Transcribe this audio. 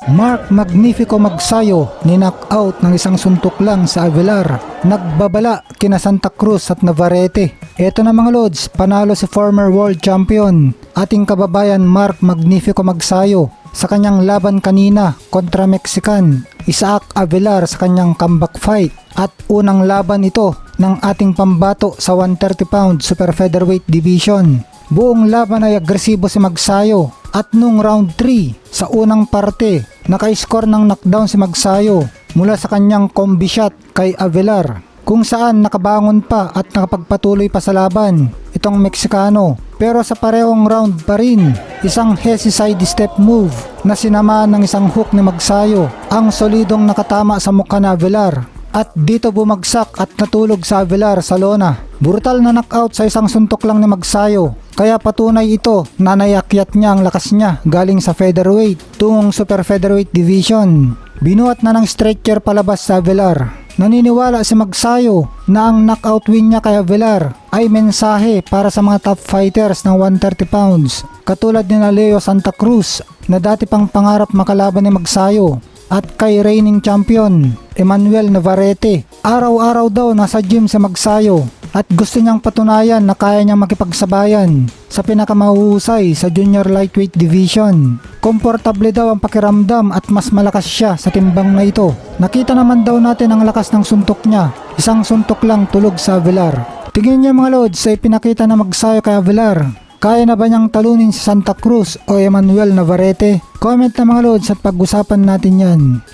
Mark Magnifico Magsayo ni-knockout ng isang suntok lang sa Avellar. Nagbabala kina Santa Cruz at Navarrete. Eto na mga lods, panalo si former world champion ating kababayan Mark Magnifico Magsayo sa kanyang laban kanina kontra Mexican Isaac Avellar sa kanyang comeback fight at unang laban ito ng ating pambato sa 130 pound super featherweight division. Buong laban ay agresibo si Magsayo at nung round 3 sa unang parte naka-score ng knockdown si Magsayo mula sa kanyang combi shot kay Avellar kung saan nakabangon pa at nakapagpatuloy pa sa laban itong Meksikano. Pero sa parehong round pa rin, isang hesi side step move na sinamaan ng isang hook ni Magsayo ang solidong nakatama sa mukha ni Avellar at dito bumagsak at natulog sa Avellar sa lona. Brutal na knockout sa isang suntok lang ni Magsayo, kaya patunay ito na naiakyat niya ang lakas niya galing sa featherweight tungong super featherweight division. Binuhat na ng stretcher palabas sa Avellar. Naniniwala si Magsayo na ang knockout win niya kay Avellar ay mensahe para sa mga top fighters ng 130 pounds katulad ni Leo Santa Cruz na dati pang pangarap makalaban ni Magsayo at kay reigning champion Emmanuel Navarrete. Araw-araw daw nasa gym si Magsayo at gusto niyang patunayan na kaya niyang makipagsabayan sa pinakamahusay sa junior lightweight division. Komportable daw ang pakiramdam at mas malakas siya sa timbang na ito. Nakita naman daw natin ang lakas ng suntok niya. Isang suntok lang tulog sa Avellar. Tingin niya mga lods ay pinakita na Magsayo kay Avellar. Kaya na ba niyang talunin si Santa Cruz o Emmanuel Navarrete? Comment na mga lods at pag-usapan natin yan.